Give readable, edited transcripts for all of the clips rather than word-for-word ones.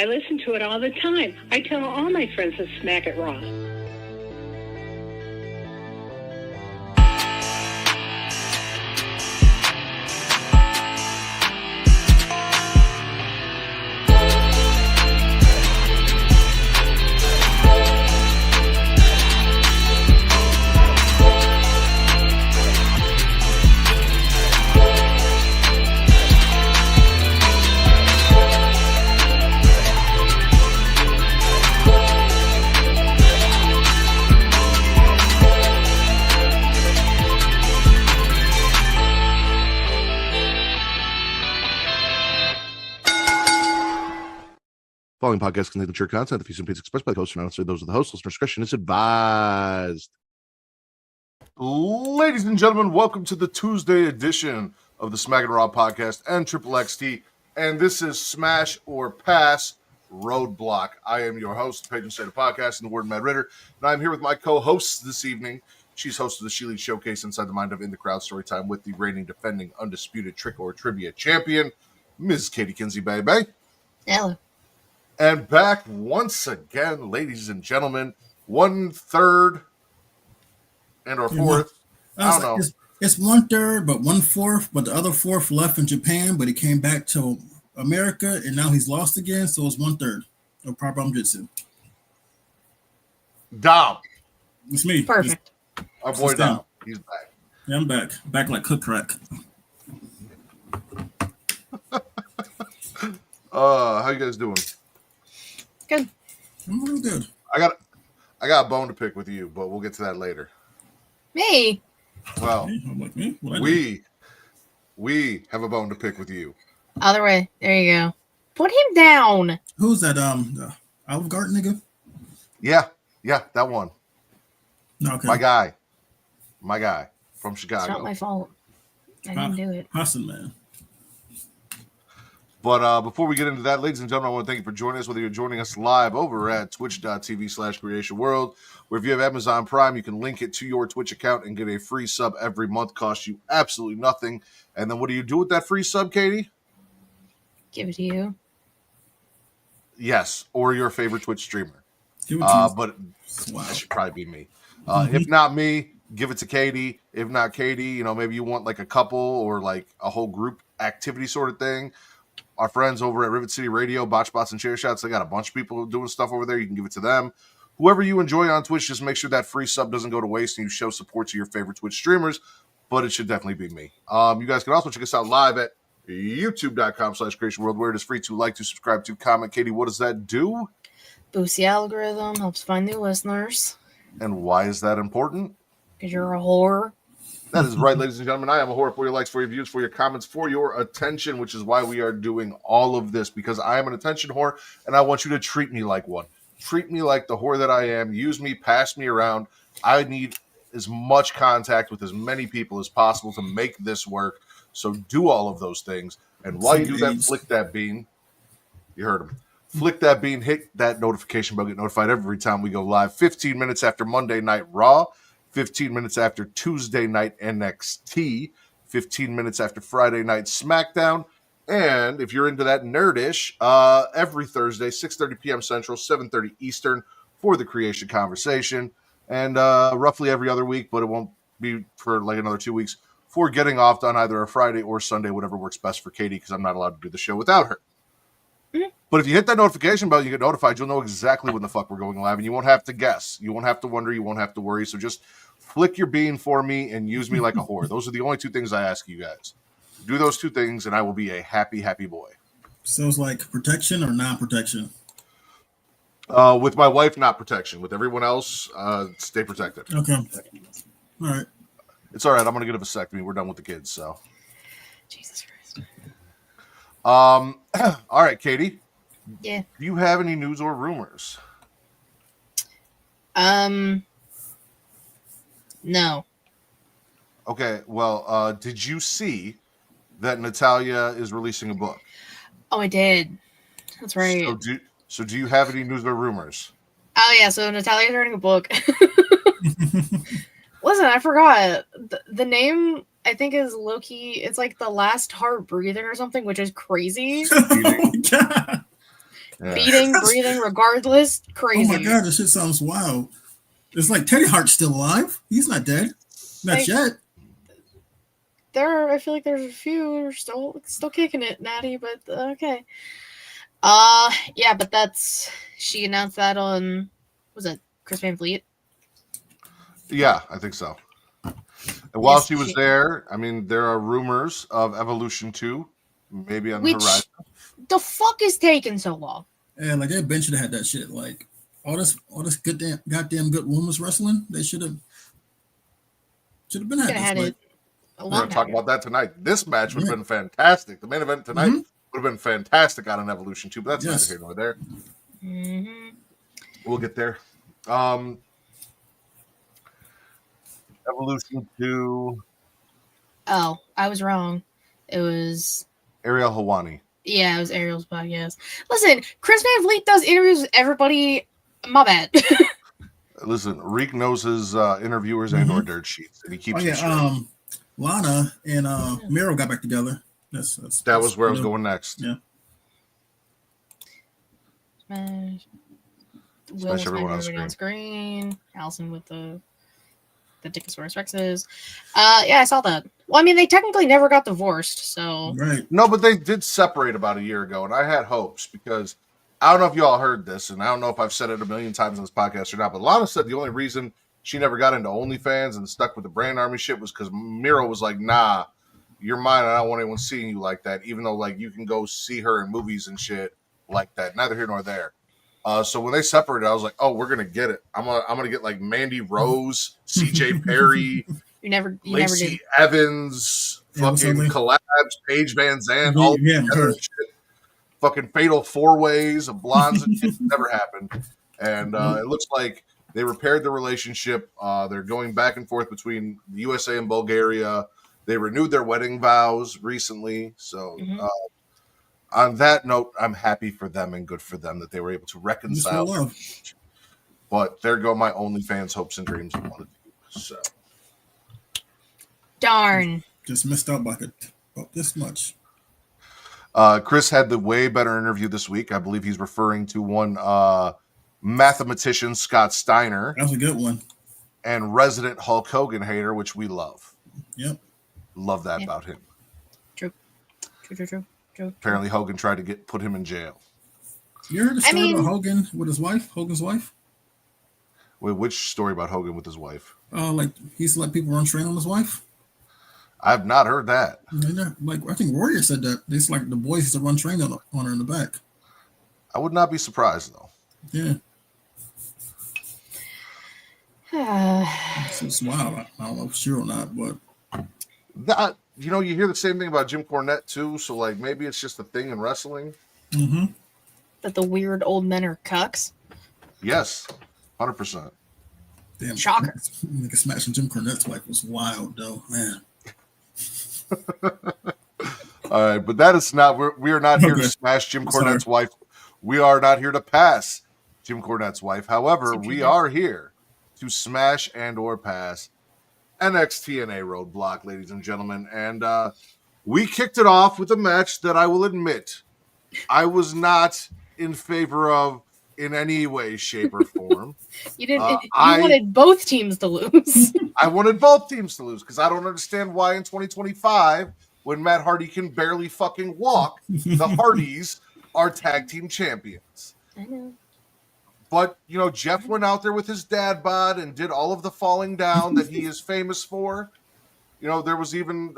I listen to it all the time. I tell all my friends to smack it raw. Following podcast contains mature content. The views and opinions expressed by the host are not necessarily those of the host. Listener discretion is advised. Ladies and gentlemen, welcome to the Tuesday edition of the Smack and Raw podcast and Triple XT. And this is Smash or Pass Roadblock. I am your host, the Patron State of Podcast, and the Word Matt Ritter. And I'm here with my co-hosts this evening. She's host of the She Leads Showcase Inside the Mind of In the Crowd Storytime with the reigning, defending, undisputed Trick or Trivia champion, Ms. Katie Kinsey, baby. Hello. And back once again, ladies and gentlemen, 1/3 and our fourth. I don't know. It's 1/3, but 1/4, but the other fourth left in Japan, but he came back to America, and now he's lost again, so it's 1/3 of Prabham Jitsu. Dom. It's me. Perfect. Our boy Dom. He's back. Yeah, I'm back. Back like cook crack. How you guys doing? Good. I'm really good. I got a bone to pick with you, but we'll get to that later. Me? Well, Hey, how about me? we have a bone to pick with you. Other way. There you go. Put him down. Who's that? The Olive Garden nigga? Yeah, that one. Okay. My guy from It's Chicago. not my fault. I didn't do it. Hassan, man. But before we get into that, ladies and gentlemen, I want to thank you for joining us, whether you're joining us live over at twitch.tv/creationworld, where if you have Amazon Prime, you can link it to your Twitch account and get a free sub every month. Costs you absolutely nothing. And then what do you do with that free sub, Katie? Give it to you. Yes, or your favorite Twitch streamer. But that should probably be me. If not me, give it to Katie. If not Katie, maybe you want like a couple or like a whole group activity sort of thing. Our friends over at Rivet City Radio, Botchbots and Chair Shots, they got a bunch of people doing stuff over there. You can give it to them. Whoever you enjoy on Twitch, just make sure that free sub doesn't go to waste and you show support to your favorite Twitch streamers, but it should definitely be me. You guys can also check us out live at youtube.com/creationworld, where it is free to like, to subscribe, to comment. Katie, what does that do? Boosts the algorithm, helps find new listeners. And why is that important? Because you're a whore. That is right, ladies and gentlemen. I am a whore for your likes, for your views, for your comments, for your attention, which is why we are doing all of this, because I am an attention whore, and I want you to treat me like one. Treat me like the whore that I am. Use me, pass me around. I need as much contact with as many people as possible to make this work. So do all of those things. And while you do that, flick that bean. You heard him. Flick that bean, hit that notification bell, get notified every time we go live. 15 minutes after Monday Night Raw. 15 minutes after Tuesday Night NXT, 15 minutes after Friday Night SmackDown, and if you're into that nerdish, every Thursday, 6:30 p.m. Central, 7:30 Eastern, for the Creation Conversation, and roughly every other week, but it won't be for like another 2 weeks, for Getting Off on either a Friday or Sunday, whatever works best for Katie, because I'm not allowed to do the show without her. But if you hit that notification bell, you get notified. You'll know exactly when the fuck we're going live, and you won't have to guess. You won't have to wonder. You won't have to worry. So just flick your bean for me and use me like a whore. Those are the only two things I ask you guys. Do those two things, and I will be a happy, happy boy. So it's like protection or non-protection? With my wife, not protection. With everyone else, stay protected. Okay. All right. It's all right. I'm going to get a vasectomy. We're done with the kids, so. Jesus Christ. All right, Katie. Yeah. Do you have any news or rumors? No. Okay, well, did you see that Natalia is releasing a book? Oh, I did. That's right. So do you have any news or rumors? Oh, yeah. So Natalia's writing a book. Listen, I forgot. The name, I think, is Loki. It's like The Last Heart Breathing or something, which is crazy. Oh my God. Beating, breathing, regardless. Crazy. Oh my god, this shit sounds wild. It's like Teddy Hart's still alive. He's not dead. Not yet. I feel like there's a few who are still kicking it, Natty, but okay. Yeah, but she announced that on, was it Chris Van Vliet? Yeah, I think so. And while she was there, I mean, there are rumors of Evolution 2, maybe on the horizon. The fuck is taking so long? Yeah, like they should have had that shit. Like all this goddamn good women's wrestling, they should have been had this. We're going to talk about that tonight. This match would have been fantastic. The main event tonight would have been fantastic on an Evolution 2, but that's neither here nor there. Mm-hmm. We'll get there. Evolution 2. Oh, I was wrong. It was Ariel Helwani. Yeah, it was Ariel's podcast. Listen, Chris Van Vliet does interviews with everybody. My bad. Listen, Reek knows his interviewers and or dirt sheets, and he keeps it straight. Lana and Miro got back together. That was where I was going next. Yeah. Smash everyone on screen. Allison with the Dickosaurus Rexes. Yeah, I saw that. Well, I mean, they technically never got divorced, so. Right. No, but they did separate about a year ago, and I had hopes because I don't know if you all heard this, and I don't know if I've said it a million times on this podcast or not, but Lana said the only reason she never got into OnlyFans and stuck with the Brand Army shit was because Miro was like, nah, you're mine. I don't want anyone seeing you like that, even though like you can go see her in movies and shit like that. Neither here nor there. So when they separated, I was like, oh, we're gonna get it. I'm gonna get like Mandy Rose, CJ Perry, Lacey Evans, fucking collabs, Paige Van Zandt, all together shit. Fucking fatal 4-ways of blondes and shit. Never happened. And it looks like they repaired the relationship. They're going back and forth between the USA and Bulgaria. They renewed their wedding vows recently. So on that note, I'm happy for them and good for them that they were able to reconcile. But there go my OnlyFans hopes and dreams. So darn. Just missed out by this much. Chris had the way better interview this week. I believe he's referring to one mathematician, Scott Steiner. That was a good one. And resident Hulk Hogan hater, which we love. Yep. Love that about him. True. Apparently Hogan tried to put him in jail. You heard the story about Hogan with his wife? Hogan's wife? Wait, which story about Hogan with his wife? Like he used to let people run train on his wife? I've not heard that. Like I think Warrior said that. It's like the boys used to run train on her in the back. I would not be surprised though. Yeah. It's wild. I don't know if it's true or not, but that, you hear the same thing about Jim Cornette too. So like maybe it's just a thing in wrestling. Mm-hmm. That the weird old men are cucks. Yes, 100%. Damn, shocker. Nigga smashing Jim Cornette's wife was wild though, man. All right, but that is not. We are not here to smash Jim Cornette's wife. We are not here to pass Jim Cornette's wife. However, we are here to smash and or pass NXTNA Roadblock, ladies and gentlemen. And we kicked it off with a match that I will admit I was not in favor of in any way, shape, or form. You didn't. You wanted both teams to lose. I wanted both teams to lose because I don't understand why in 2025, when Matt Hardy can barely fucking walk, the Hardys are tag team champions. I know. But, Jeff went out there with his dad bod and did all of the falling down that he is famous for. There was even,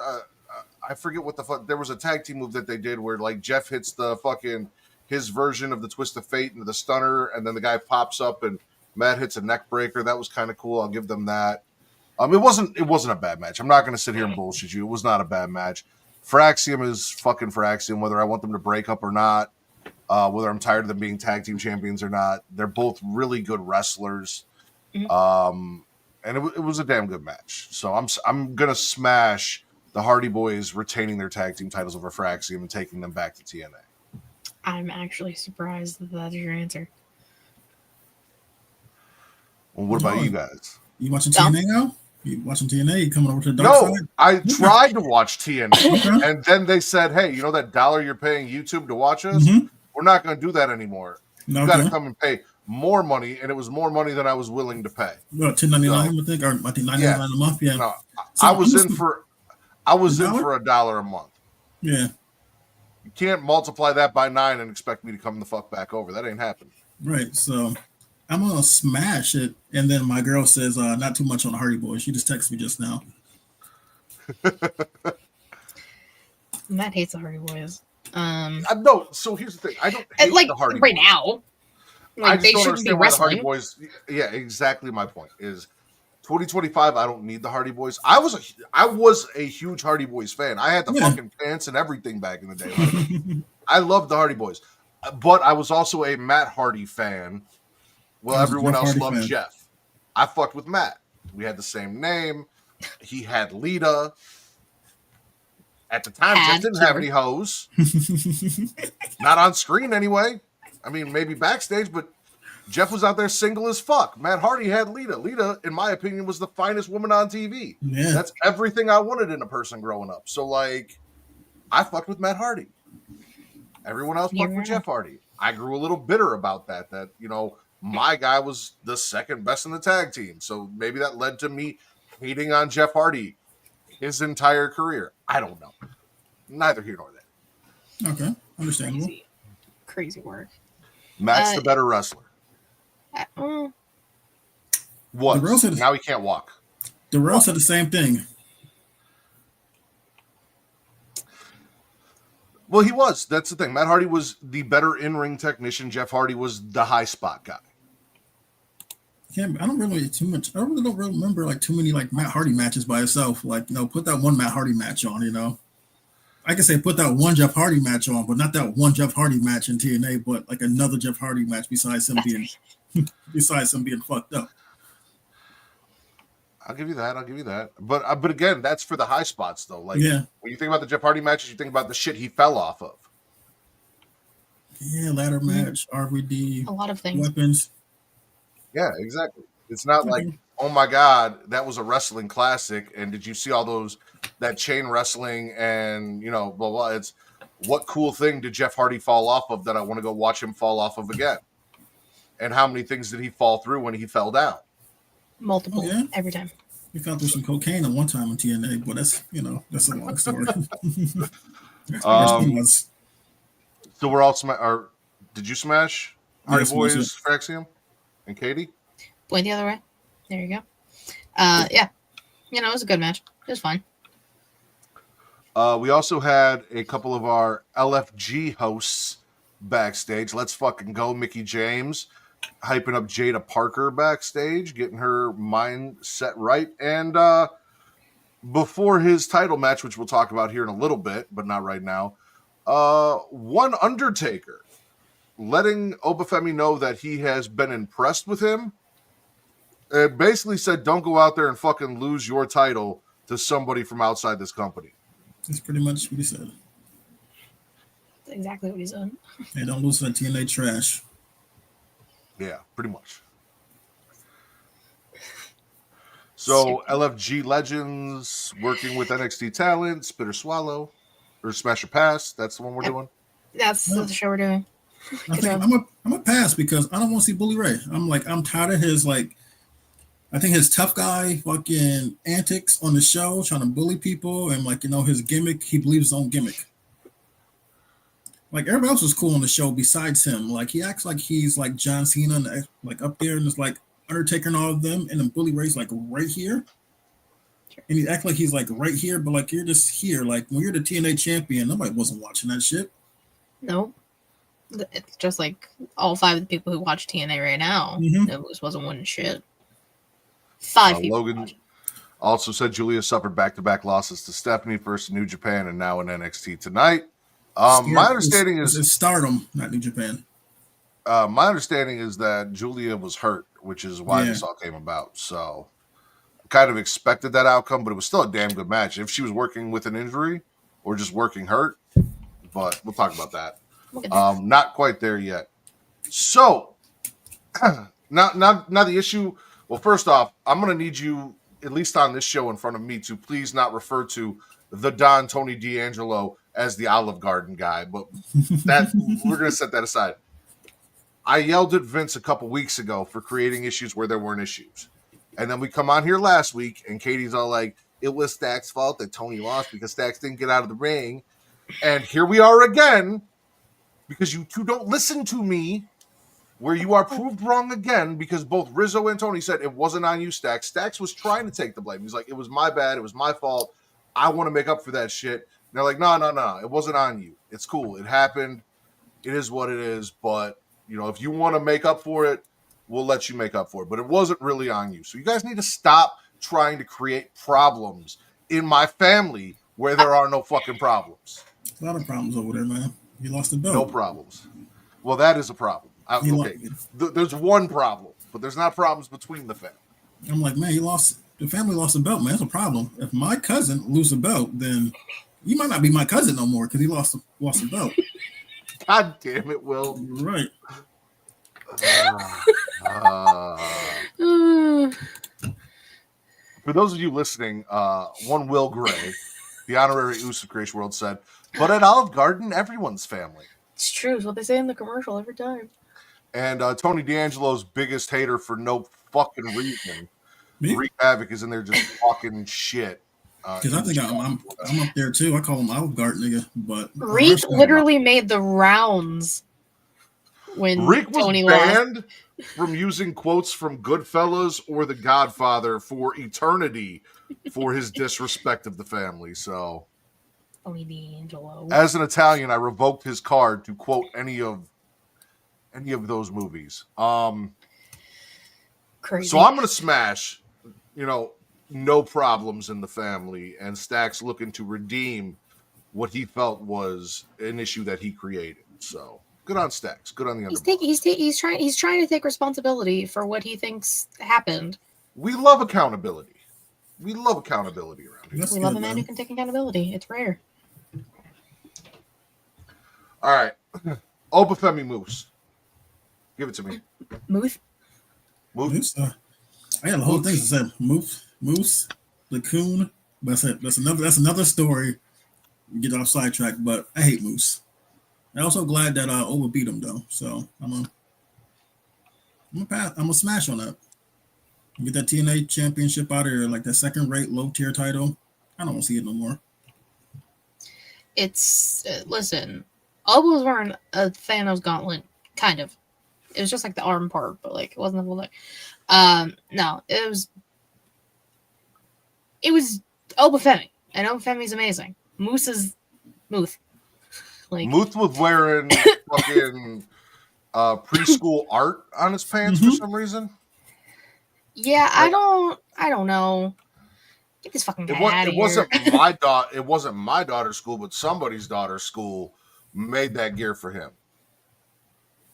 I forget what the fuck, there was a tag team move that they did where, like, Jeff hits the fucking, his version of the Twist of Fate into the stunner, and then the guy pops up and Matt hits a neck breaker. That was kind of cool. I'll give them that. It wasn't a bad match. I'm not going to sit here and bullshit you. It was not a bad match. Fraxium is fucking Fraxium, whether I want them to break up or not. Whether I'm tired of them being tag team champions or not. They're both really good wrestlers. And it was a damn good match. So I'm going to smash the Hardy Boyz retaining their tag team titles over Fraxium and taking them back to TNA. I'm actually surprised that that's your answer. Well, what about you guys? You watching TNA now? You watching TNA? You coming over to the dark side? No, I tried to watch TNA, and then they said, hey, that $1 you're paying YouTube to watch us? we're not going to do that anymore. You Okay. got to come and pay more money, and it was more money than I was willing to pay. Well, $10.99, I think, or I think $9.99 a month. Yeah. No, So I was in for $1 a month. Yeah. You can't multiply that by 9 and expect me to come the fuck back over. That ain't happening. Right. So I'm gonna smash it, and then my girl says, "Not too much on the Hardy Boyz." She just texted me just now. Matt hates the Hardy Boys. No, so here's the thing. I don't hate like the Hardy right Boys. now. Like I just they don't shouldn't be understand why the Hardy wrestling. Boys. Yeah, exactly. My point is, 2025. I don't need the Hardy Boys. I was a huge Hardy Boys fan. I had the fucking pants and everything back in the day. I loved the Hardy Boys, but I was also a Matt Hardy fan. Well, everyone else loved Jeff. I fucked with Matt. We had the same name. He had Lita. At the time, Jeff didn't have any hoes. Not on screen anyway. I mean, maybe backstage, but Jeff was out there single as fuck. Matt Hardy had Lita. Lita, in my opinion, was the finest woman on TV. Yeah. That's everything I wanted in a person growing up. So, like, I fucked with Matt Hardy. Everyone else fucked with Jeff Hardy. I grew a little bitter about that, you know, my guy was the second best in the tag team. So maybe that led to me hating on Jeff Hardy his entire career. I don't know. Neither here nor there. Okay, understandable. Crazy work. Matt's the better wrestler. What? Now he can't walk. Darrell said the same thing. Well, he was. That's the thing. Matt Hardy was the better in-ring technician. Jeff Hardy was the high spot guy. I don't really don't remember like too many like Matt Hardy matches by itself. Like, you know, put that one Matt Hardy match on, you know. I can say put that one Jeff Hardy match on, but not that one Jeff Hardy match in TNA, but like another Jeff Hardy match besides him being fucked up. I'll give you that. But again, that's for the high spots though. Like when you think about the Jeff Hardy matches, you think about the shit he fell off of. Yeah, ladder match, RVD, a lot of things. Weapons. Yeah, exactly. It's not like, oh my God, that was a wrestling classic. And did you see all that chain wrestling and, you know, blah, blah. It's what cool thing did Jeff Hardy fall off of that I want to go watch him fall off of again? And how many things did he fall through when he fell down? Multiple, every time. We fell through some cocaine at one time in TNA, but that's a long story. So we're all did you smash Hardy Boyz, Axiom, and Katie? Point the other way. There you go. Yeah. You know, it was a good match. It was fine. We also had a couple of our LFG hosts backstage. Let's fucking go, Mickie James, hyping up Jaida Parker backstage, getting her mind set right. And before his title match, which we'll talk about here in a little bit, but not right now, one Undertaker letting Oba Femi know that he has been impressed with him. It basically said, don't go out there and fucking lose your title to somebody from outside this company. That's pretty much what he said. That's exactly what he said. Hey, don't lose that TNA trash. Yeah, pretty much. So LFG Legends working with NXT talent, Spit or Swallow, or Smash or Pass. That's the one we're doing. That's the show we're doing. I'm a pass because I don't want to see Bully Ray. I'm tired of his I think his tough guy fucking antics on the show, trying to bully people, and his gimmick. He believes his own gimmick. Like everybody else was cool on the show besides him. Like he acts like he's like John Cena, and up there, and it's like Undertaker and all of them, and then Bully Ray's like right here, and he acts like he's like right here, but like you're just here. Like when you're the TNA champion, nobody wasn't watching that shit. No. It's just like all 5 of the people who watch TNA right now. It wasn't winning shit. 5 people. Logan also said Giulia suffered back-to-back losses to Stephanie, first in New Japan and now in NXT tonight. My understanding is it's Stardom, not New Japan. My understanding is that Giulia was hurt, which is why this all came about. So I kind of expected that outcome, but it was still a damn good match. If she was working with an injury or just working hurt, but we'll talk about that. Not quite there yet. So now the issue. Well, first off, I'm going to need you, at least on this show in front of me, to please not refer to the Don Tony D'Angelo as the Olive Garden guy, but that we're gonna set that aside. I yelled at Vince a couple weeks ago for creating issues where there weren't issues. And then we come on here last week, and Katie's all like, it was Stacks' fault that Tony lost because Stacks didn't get out of the ring. And here we are again, because you two don't listen to me, where you are proved wrong again, because both Rizzo and Tony said it wasn't on you, Stacks. Stacks was trying to take the blame. He's like, it was my bad. It was my fault. I want to make up for that shit. And they're like, no. It wasn't on you. It's cool. It happened. It is what it is. But, you know, if you want to make up for it, we'll let you make up for it. But it wasn't really on you. So you guys need to stop trying to create problems in my family where there are no fucking problems. A lot of problems over there, man. You lost the belt. No problems. Well, that is a problem. Okay, there's one problem, but there's not problems between the family. I'm like, man, the family lost the belt, man. That's a problem. If my cousin loses a belt, then you might not be my cousin no more because he lost the belt. God damn it, Will. You're right. For those of you listening, one Will Gray, the honorary Oos of Creation World, said, but at Olive Garden, everyone's family. It's true. It's what they say in the commercial every time. And Tony D'Angelo's biggest hater for no fucking reason, Me? Reek Havoc, is in there just talking shit. Because I think I'm up there too. I call him Olive Garden nigga, but Reek literally made the rounds when Reek was Tony lost. banned from using quotes from Goodfellas or The Godfather for eternity for his disrespect of the family. So, Tony D'Angelo. as an Italian, I revoked his card to quote any of those movies. Crazy. So I'm gonna smash, no problems in the family, and Stacks looking to redeem what he felt was an issue that he created. So good on Stacks. Good on the underdog. He's trying to take responsibility for what he thinks happened. We love accountability. We love accountability around here. We love a man who can take accountability. It's rare. All right. Oba Femi Moose. Give it to me. Moose? Moose. I got a whole thing to say. Moose, the coon. But that's another story. Get off sidetrack, but I hate Moose. I'm also glad that Oba beat him though. So I'm gonna smash on that. Get that TNA championship out of here, like that second-rate low-tier title. I don't want to see it no more. It's listen. Oba was wearing a Thanos gauntlet, kind of. It was just like the arm part, but like it wasn't the whole thing. No, it was Oba Femi, and Oba Femi's amazing. Moose is Muth. Like Muth was wearing fucking preschool art on his pants for some reason. Yeah, I don't know. Get this fucking guy out of here. It wasn't my daughter's school, but somebody's daughter's school made that gear for him.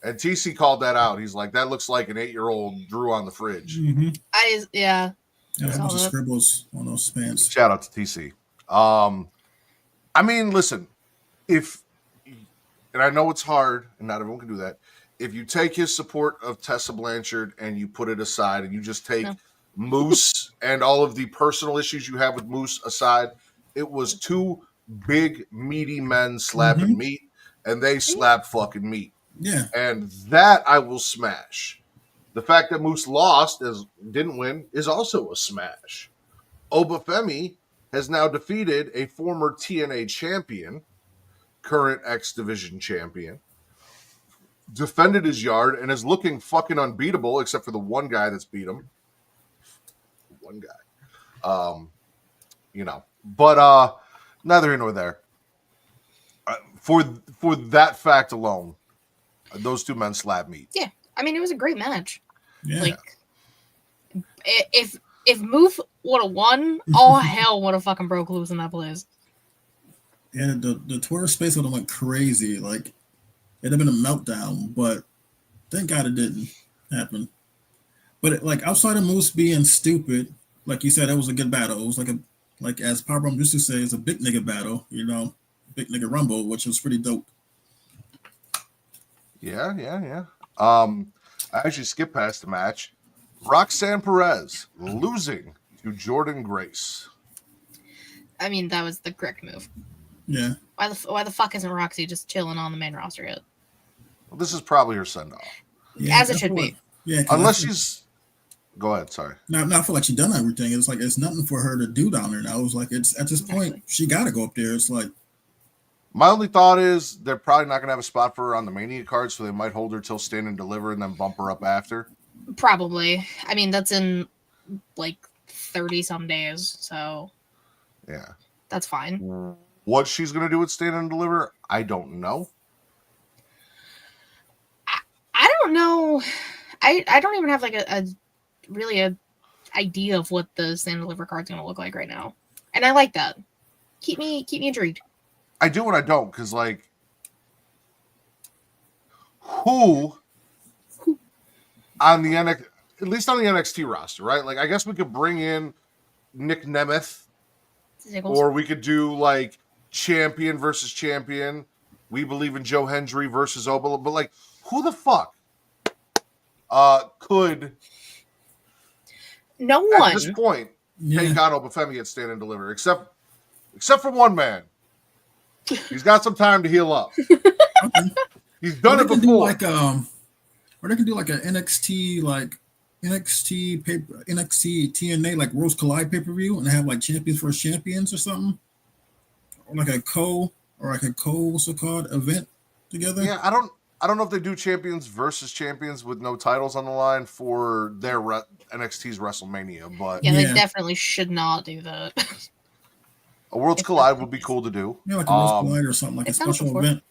And TC called that out. He's like, that looks like an 8-year-old drew on the fridge. Mm-hmm. Yeah. A bunch of scribbles on those pants. Shout out to TC. I mean, listen, and I know it's hard, and not everyone can do that. If you take his support of Tessa Blanchard and you put it aside, and you just take Moose and all of the personal issues you have with Moose aside, it was two big, meaty men slapping meat, and they slap fucking meat. Yeah. And that I will smash. The fact that Moose didn't win, is also a smash. Oba Femi has now defeated a former TNA champion, current X Division champion, defended his yard, and is looking fucking unbeatable, except for the one guy that's beat him. One guy. But neither here nor there. For that fact alone, those two men slap meat. Yeah. I mean, it was a great match. Yeah. Like, if Moof would have won, all hell would have fucking broke loose in that place. Yeah, the Twitter space would have went crazy. Like, it'd have been a meltdown, but thank God it didn't happen. But outside of Moose being stupid, like you said, it was a good battle. It was like as Power Bomb used to say, it's a big nigga battle, big nigga rumble, which was pretty dope. Yeah. I actually skipped past the match. Roxanne Perez losing to Jordynne Grace. I mean, that was the correct move. Yeah. Why the fuck isn't Roxy just chilling on the main roster yet? Well, this is probably her send-off. Yeah, As it should be. Yeah. Unless she's... Go ahead, sorry. Now I feel like she's done everything. It's like it's nothing for her to do down there now. It's like it's at this point she got to go up there. It's like my only thought is they're probably not going to have a spot for her on the Mania card, so they might hold her till Stand and Deliver and then bump her up after. Probably. I mean, that's in like 30 some days, so yeah, that's fine. What she's going to do with Stand and Deliver, I don't know. I don't know. I don't even have like a idea of what the Stand and Deliver card's going to look like right now, and I like that. Keep me intrigued. I do and I don't, because like, who on the at least on the NXT roster, right? Like, I guess we could bring in Nick Nemeth, or we could do like champion versus champion. We believe in Joe Hendry versus Oba, but like, who the fuck could no one at this point take on Oba Femi at Stand and Deliver, except for one man. He's got some time to heal up. He's done it before. Or they can do like an NXT TNA like Rose Collide pay-per-view and have like champions versus champions or something. Or like a what's it called, event together. Yeah, I don't know if they do champions versus champions with no titles on the line for their NXT's WrestleMania, but yeah, they definitely should not do that. A Worlds Collide would be cool to do. Yeah, like a Worlds Collide or something, like a special event.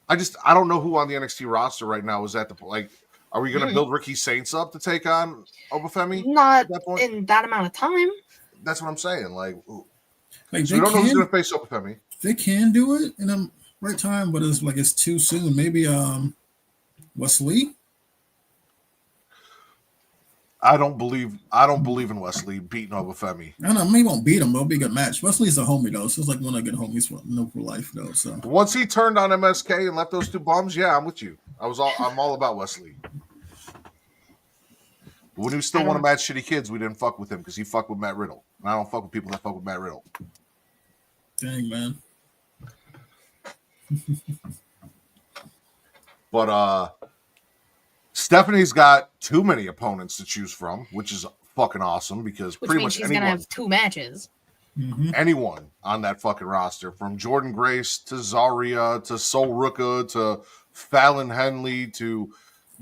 I don't know who on the NXT roster right now is at the like. Are we going to build Ricky Saints up to take on Oba Femi? Not in that amount of time. That's what I'm saying. Like so we don't know who's going to face Oba Femi. They can do it in the right time, but it's too soon. Maybe Wesley. I don't believe in Wesley beating Oba Femi. I don't know, maybe won't beat him, but it'll be a good match. Wesley's a homie though, so it's like one of the good homies for life though. So once he turned on MSK and left those two bums, yeah, I'm with you. I'm all about Wesley. But when he still want to match shitty kids, we didn't fuck with him because he fucked with Matt Riddle. And I don't fuck with people that fuck with Matt Riddle. Dang, man. But Stephanie's got too many opponents to choose from, which is fucking awesome because pretty much she's gonna have 2 matches. Anyone on that fucking roster, from Jordynne Grace to Zarya to Sol Ruca to Fallon Henley to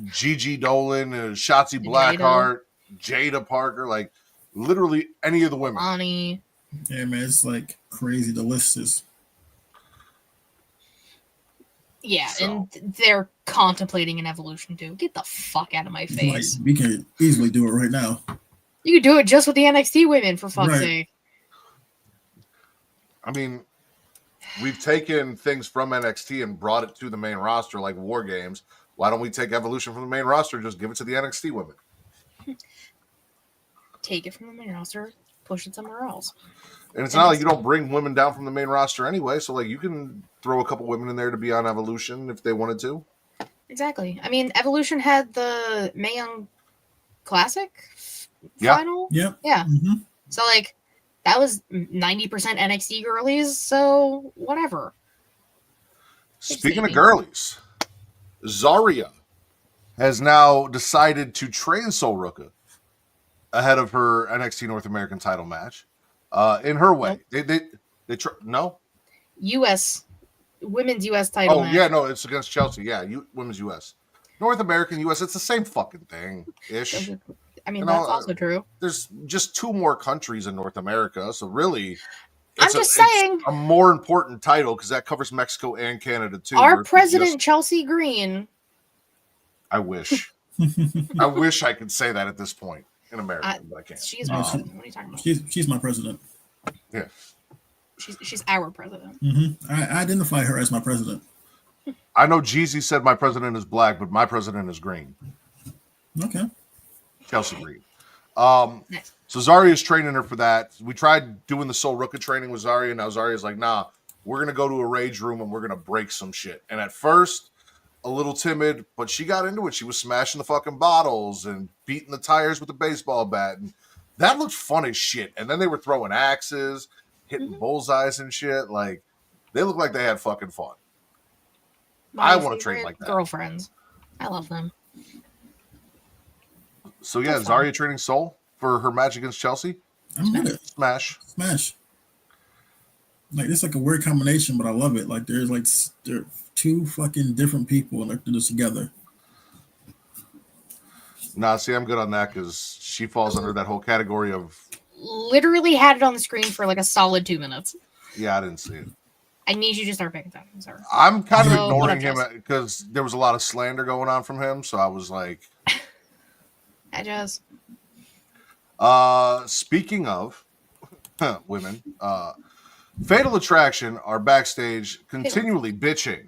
Gigi Dolan, Shotzi Blackheart, Jaida Parker, like literally any of the women. Bonnie. Yeah, man, it's like crazy. The list is. Yeah, and they're contemplating an evolution too. Get the fuck out of my face. Like, we can easily do it right now. You could do it just with the NXT women, for fuck's sake. I mean, we've taken things from NXT and brought it to the main roster, like War Games. Why don't we take Evolution from the main roster and just give it to the NXT women? Take it from the main roster, push it somewhere else. And it's not like you don't bring women down from the main roster anyway, so like you can throw a couple women in there to be on Evolution if they wanted to. Exactly. I mean, Evolution had the Mae Young Classic final. Yeah. So like that was 90% NXT girlies, so whatever. Speaking of girlies, Zarya has now decided to train Sol Ruca ahead of her NXT North American title match. In her way. Nope. They no? Women's US title match. Yeah, no, it's against Chelsea. Yeah, women's US. North American US, it's the same fucking thing ish. I mean, that's also true. There's just 2 more countries in North America, so really it's a more important title because that covers Mexico and Canada too. Our president Chelsea Green. I wish. I wish I could say that at this point in America, but I can't. She's what are you talking about? She's my president. Yeah. She's our president. I identify her as my president. I know Jeezy said my president is black, but my president is green. Okay. Kelsey Green. Nice. So Zarya is training her for that. We tried doing the Sol Ruca training with Zarya. Now Zarya's like, nah, we're going to go to a rage room and we're going to break some shit. And at first, a little timid, but she got into it. She was smashing the fucking bottles and beating the tires with a baseball bat. And that looked fun as shit. And then they were throwing axes, hitting bullseyes and shit. Like, they look like they had fucking fun. I want to train like that. Girlfriends. I love them. So, yeah, Zarya training Soul for her match against Chelsea. I'm with it. Smash. Like, it's like a weird combination, but I love it. Like, there are two fucking different people, and they're just together. Nah, see, I'm good on that because she falls under that whole category of... Literally had it on the screen for like a solid 2 minutes. Yeah, I didn't see it. I need you to start paying attention, sir. I'm kind of ignoring him because there was a lot of slander going on from him, so I was like... I just... Speaking of women, Fatal Attraction are backstage continually bitching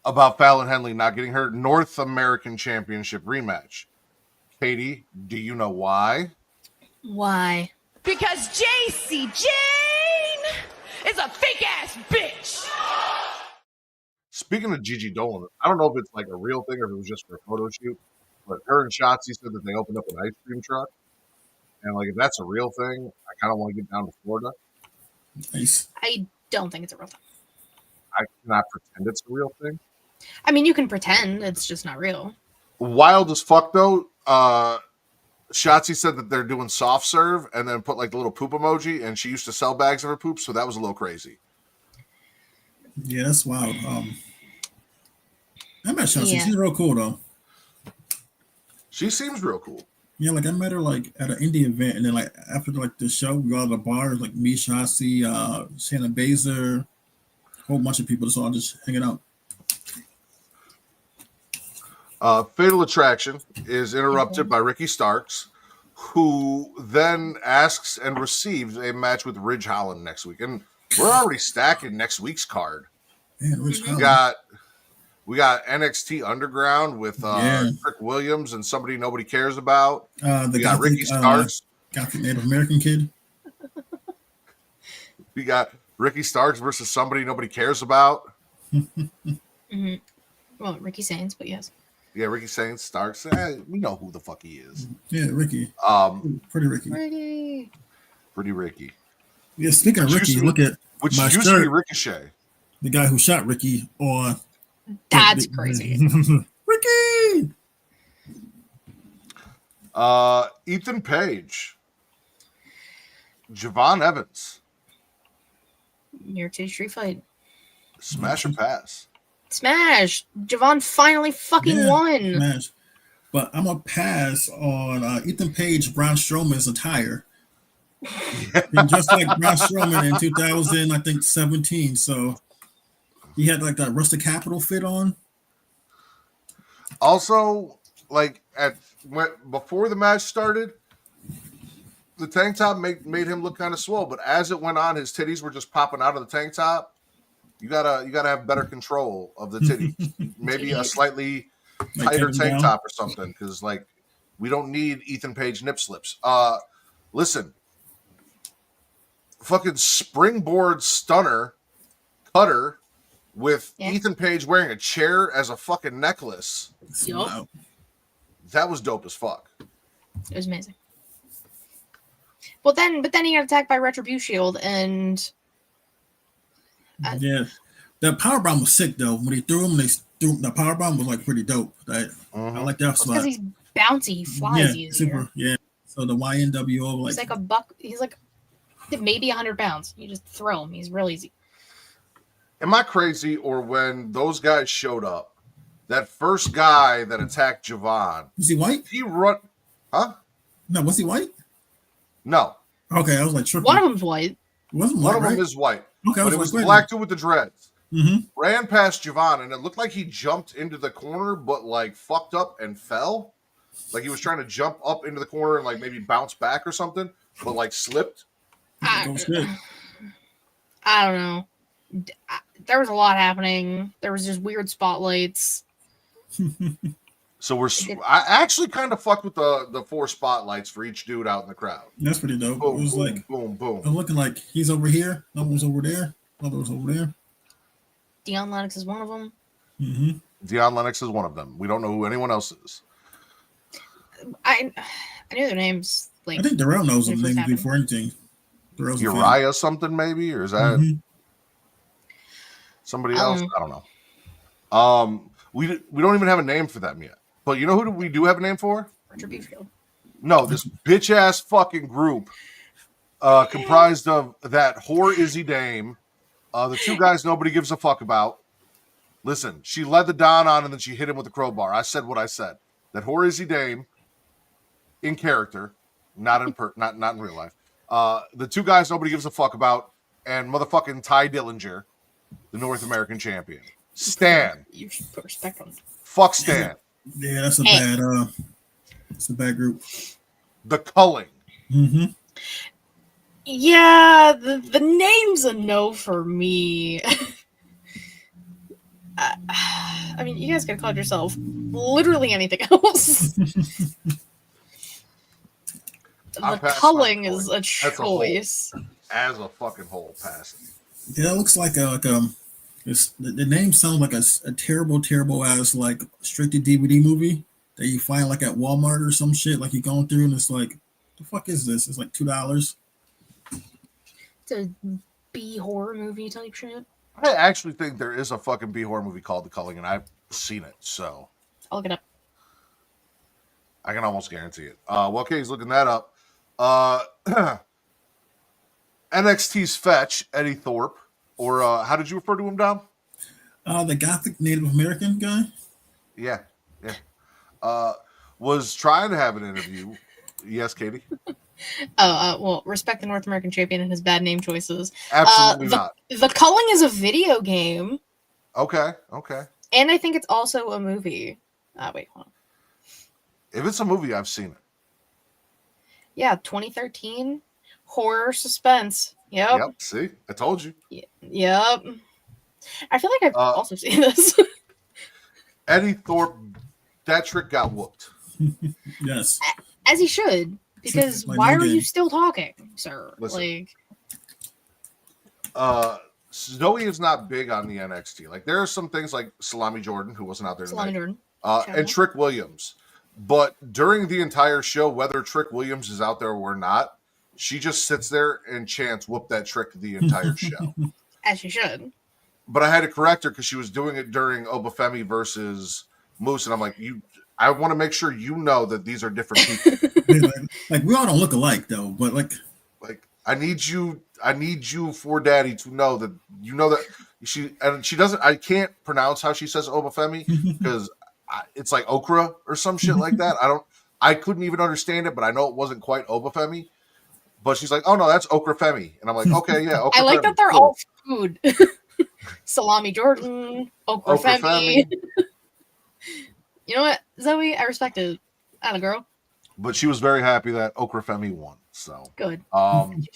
about Fallon Henley not getting her North American Championship rematch. Katie, do you know why? Why? Because JC Jane is a fake-ass bitch. Speaking of Gigi Dolan, I don't know if it's like a real thing or if it was just for a photo shoot, but her and Shotzi said that they opened up an ice cream truck. And, like, if that's a real thing, I kind of want to get down to Florida. Nice. I don't think it's a real thing. I cannot pretend it's a real thing. I mean, you can pretend. It's just not real. Wild as fuck, though. Shotzi said that they're doing soft serve and then put, like, the little poop emoji, and she used to sell bags of her poop, so that was a little crazy. Yeah, that's wild. I met Shotzi. Yeah. She's real cool, though. She seems real cool. Yeah, like I met her like at an indie event, and then like after like the show, we go to the bar, like me, Shotzi, Shannon Baszler, a whole bunch of people, so I'm just hanging out. Fatal Attraction is interrupted by Ricky Starks, who then asks and receives a match with Ridge Holland next week, and we're already stacking next week's card. Man, Ridge Holland. We got NXT Underground with Trick Williams and somebody nobody cares about. We got Ricky Starks. Got the Native American kid. We got Ricky Starks versus somebody nobody cares about. Mm-hmm. Well, Ricky Sainz, but yes. Yeah, Ricky Sainz, Starks. We know who the fuck he is. Yeah, Ricky. Pretty Ricky. Pretty Ricky. Yeah, speaking of Ricky, look at which used to be Ricochet. The guy who shot Ricky on... That's crazy. Ricky! Ethan Page. Javon Evans. New York City Street Fight. Smash or pass? Smash! Javon finally fucking won. Smash. But I'm going to pass on Ethan Page, Braun Strowman's attire. And just like Braun Strowman in 2017, so... He had like that Rustic Capital fit on. Also, like before the match started, the tank top made him look kind of swole. But as it went on, his titties were just popping out of the tank top. You gotta have better control of the titties. Maybe a slightly tighter tank top or something, because like we don't need Ethan Page nip slips. Listen, fucking springboard stunner cutter. With Ethan Page wearing a chair as a fucking necklace. Yep. That was dope as fuck. It was amazing. But then he got attacked by Retribution and... yeah. That powerbomb was sick, though. When he threw him, the powerbomb was like pretty dope. I like that spot. Because he's bouncy. He flies easier. Super, yeah. So the YNWO... He's like a buck. He's like maybe 100 pounds. You just throw him. He's real easy. Am I crazy, or when those guys showed up, that first guy that attacked Javon... Was he white? He run... Huh? No, was he white? No. Okay, I was like... Tripping. One of them's white. One of them is white. Okay, but it was the black dude with the dreads. Ran past Javon, and it looked like he jumped into the corner, but like fucked up and fell. Like he was trying to jump up into the corner and like maybe bounce back or something, but like slipped. I don't know. There was a lot happening. There was just weird spotlights. So I actually kind of fucked with the 4 spotlights for each dude out in the crowd. That's pretty dope. Boom, it was boom, like boom, boom. It was looking like he's over here, another one's over there, another one's over there. Dion Lennox is one of them. Dion Lennox is one of them. We don't know who anyone else is. I knew their names. Like I think Darrell knows them names before anything. Thorell's a fan. Uriah something maybe, or is that somebody else? I don't know. We don't even have a name for them yet. But you know who we do have a name for? Retribution. No, this bitch ass fucking group comprised of that whore Izzy Dame, the two guys nobody gives a fuck about. Listen, she led the Don on and then she hit him with a crowbar. I said what I said. That whore Izzy Dame, in character, not in real life. The two guys nobody gives a fuck about, and motherfucking Ty Dillinger, the North American champion. Stan. You should put respect on it. Fuck Stan. Yeah, that's a bad group. The Culling. Yeah, the name's a no for me. I mean, you guys could have called yourself literally anything else. The culling is a choice. As a fucking whole passing. Yeah, it looks like the name sounds like a terrible ass like strictly DVD movie that you find like at Walmart or some shit. Like you're going through and it's like, the fuck is this? It's like $2. It's a B horror movie type shit. I actually think there is a fucking B horror movie called The Culling, and I've seen it, so I'll look it up. I can almost guarantee it. Well, okay, he's looking that up. NXT's Fetch, Eddie Thorpe, or how did you refer to him, Dom? The Gothic Native American guy? Yeah. Was trying to have an interview. Yes, Katie? Well, respect the North American champion and his bad name choices. Absolutely not. The Culling is a video game. Okay. And I think it's also a movie. Wait, hold on. If it's a movie, I've seen it. Yeah, 2013. Horror suspense. Yep. See? I told you. Yep. I feel like I've also seen this. Eddie Thorpe, that trick got whooped. Yes. As he should. Because why are you still talking, sir? Listen. Zoe is not big on the NXT. Like, there are some things like Salami Jordan, who wasn't out there tonight. Jordan. And Trick Williams. But during the entire show, whether Trick Williams is out there or not, she just sits there and chants, whoop that trick the entire show. As she should. But I had to correct her because she was doing it during Oba Femi versus Moose. And I'm like, I want to make sure you know that these are different people. like we all don't look alike though, but like I need you for Daddy to know that she doesn't. I can't pronounce how she says Oba Femi because it's like okra or some shit like that. I couldn't even understand it, but I know it wasn't quite Oba Femi. But she's like, oh no, that's okra Femi, and I'm like, okay, yeah. Okra I like Femi, that they're cool. all food. Salami Jordan, okra Femi. You know what, Zoe? I respect it. Atta girl. But she was very happy that Okra Femi won. So good. And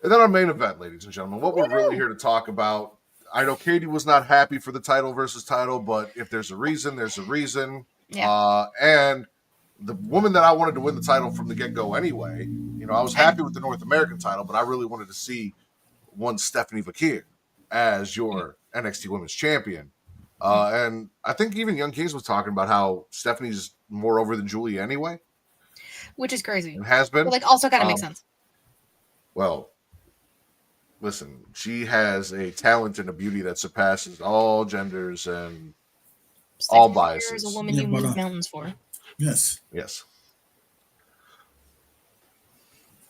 then our main event, ladies and gentlemen, what we're really here to talk about. I know Katie was not happy for the title versus title, but if there's a reason, there's a reason. Yeah. And the woman that I wanted to win the title from the get-go anyway, I was happy with the North American title, but I really wanted to see one Stephanie Vaquer as your NXT Women's Champion. And I think even Young Kings was talking about how Stephanie's more over than Giulia anyway. Which is crazy. It has been. But also kind of makes sense. Well, listen, she has a talent and a beauty that surpasses all genders and all biases. Is a woman you move mountains for. Yes.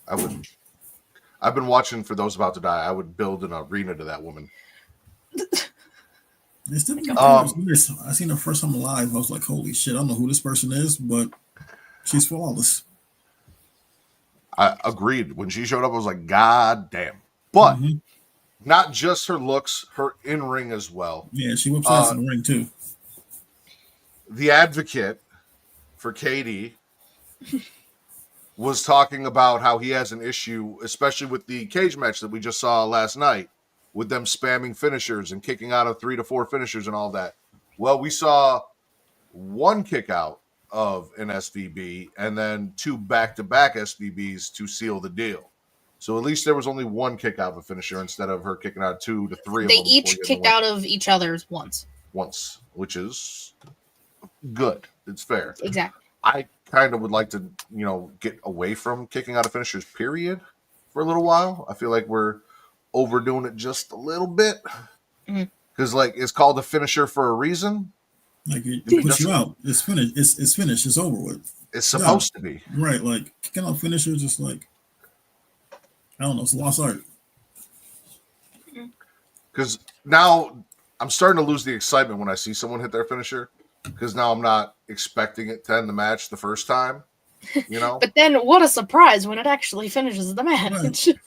I've been watching For Those About to Die. I would build an arena to that woman. I seen her first time live. I was like, holy shit, I don't know who this person is, but she's flawless. I agreed. When she showed up, I was like, God damn. But not just her looks, her in-ring as well. Yeah, she whips ass in the ring too. The advocate for Katie was talking about how he has an issue, especially with the cage match that we just saw last night, with them spamming finishers and kicking out of 3 to 4 finishers and all that. Well, we saw one kick out of an SVB and then 2 back-to-back SVBs to seal the deal. So at least there was only one kick out of a finisher instead of her kicking out 2 to 3 of them. They each kicked out of each other's once. Which is good. It's fair. Exactly. I kind of would like to, get away from kicking out of finishers, period. for a little while. I feel like we're overdoing it just a little bit. Because, like, it's called a finisher for a reason. Like, it puts you out. It's finished. It's finished. It's over with. It's supposed to be. Right. Like, kicking out finisher, just like, I don't know. It's a lost art. Because now I'm starting to lose the excitement when I see someone hit their finisher. Because now I'm not expecting it to end the match the first time. You know? But then what a surprise when it actually finishes the match. Right.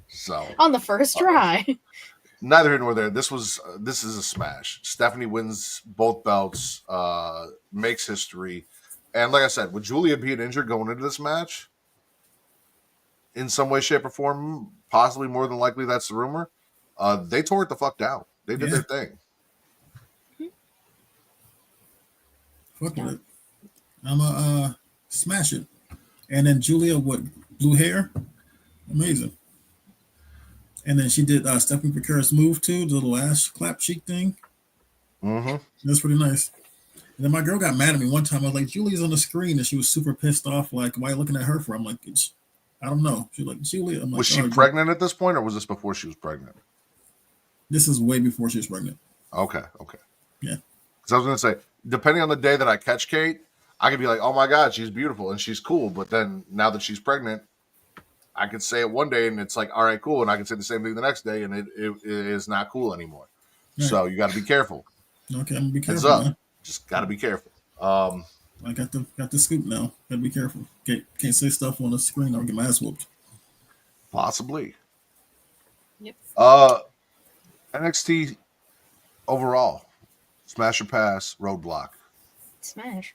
So on the first try. Neither here nor there. This is a smash. Stephanie wins both belts, makes history. And like I said, with Giulia being injured going into this match, in some way, shape, or form, possibly more than likely that's the rumor, they tore it the fuck down. They did their thing. Fuck with it. I'm a smash it. And then Giulia with blue hair. Amazing. And then she did Stephanie Vaquer's move too, the little ass clap cheek thing. That's pretty nice. And then my girl got mad at me one time. I was like, Julia's on the screen, and she was super pissed off. Like, why are you looking at her for? I'm like, I don't know. She's like, Giulia. I'm like, was she pregnant at this point, or was this before she was pregnant? This is way before she was pregnant. Okay. Yeah. Because I was going to say, depending on the day that I catch Kate, I could be like, oh my God, she's beautiful and she's cool. But then now that she's pregnant, I could say it one day and it's like, all right, cool. And I can say the same thing the next day and it is not cool anymore. Right. So you got to be careful. Okay, I'm gonna be careful. Heads up. Man. Just got to be careful. I got the scoop now. Got to be careful. Can't say stuff on the screen or get my ass whooped. Possibly. Yep. NXT overall, smash or pass, roadblock. Smash.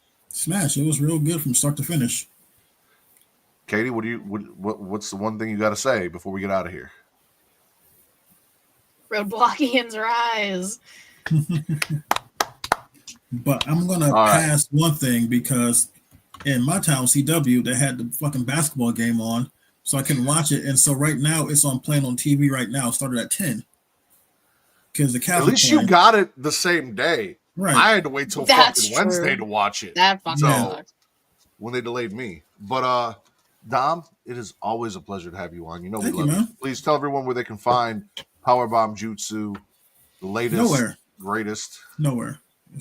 It was real good from start to finish. Katie, what's the one thing you got to say before we get out of here? Roadblockians rise. But I'm gonna pass one thing because in my town, CW, they had the fucking basketball game on, so I couldn't watch it. And so right now it's playing on TV right now. It started at 10. Because the Cavs. At least you got it the same day. Right. I had to wait till fucking Wednesday to watch it. That fucking sucks. When they delayed me. But Dom, it is always a pleasure to have you on. You know we love you. Please tell everyone where they can find Powerbomb Jutsu, the latest, greatest. Nowhere.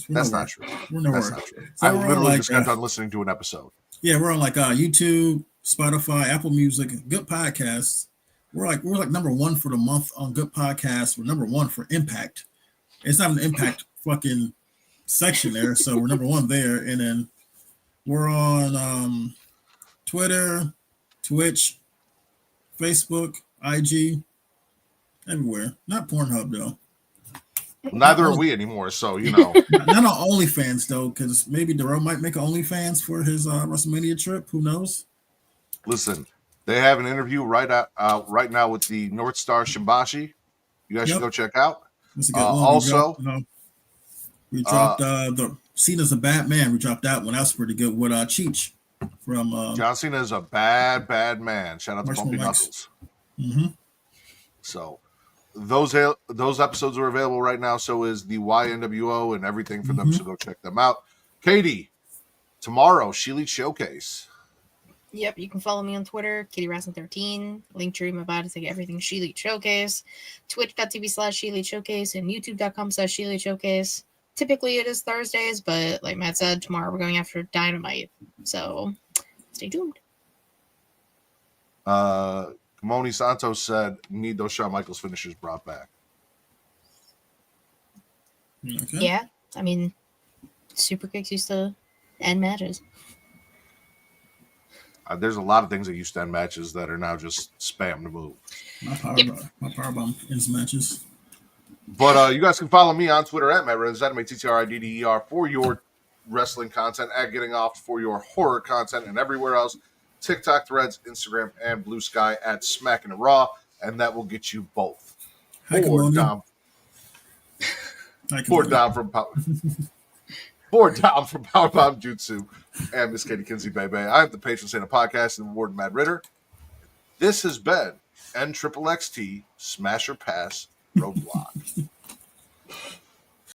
That's not true. We're nowhere. That's not true. So I literally just got done listening to an episode. Yeah, we're on like YouTube, Spotify, Apple Music, good podcasts. We're like number one for the month on good podcasts. We're number one for impact. It's not an impact fucking section there, so we're number one there. And then we're on Twitter, Twitch, Facebook, IG, everywhere. Not Pornhub though. Neither are we anymore, so you know. Not on OnlyFans though, because maybe Darrell might make an OnlyFans for his WrestleMania trip. Who knows? Listen, they have an interview right now with the North Star Shimbashi. You guys should go check out. Also, we dropped the Cena's a bad man. We dropped that one. That was pretty good with Cheech from John Cena is a bad man. Shout out to Bumpy Knuckles. So those episodes are available right now. So is the YNWO and everything for them. So go check them out. Katie, tomorrow, Sheely Showcase. Yep, you can follow me on Twitter, KatieRaskin13, Linktree, my bio to get everything She Showcase, twitch.tv/She Showcase, and youtube.com/She Showcase. Typically it is Thursdays, but like Matt said, tomorrow we're going after Dynamite. So stay tuned. Moni Santos said, need those Shawn Michaels finishers brought back. Okay. Yeah, I mean, super kicks used to end matches. There's a lot of things that used to end matches that are now just spam to move. My powerbomb ends matches. But you guys can follow me on Twitter at MattRidders, MattTTRIDDER, for your wrestling content, at Getting Off for your horror content, and everywhere else. TikTok, Threads, Instagram, and Blue Sky at Smackin' It Raw, and that will get you both. Poor Dom from Powerbomb Jutsu and Miss Katie Kinsey Bebe. I am the patron saint of podcast and Warden Matt Ritter. This has been NXXT Smash or Pass Roadblock.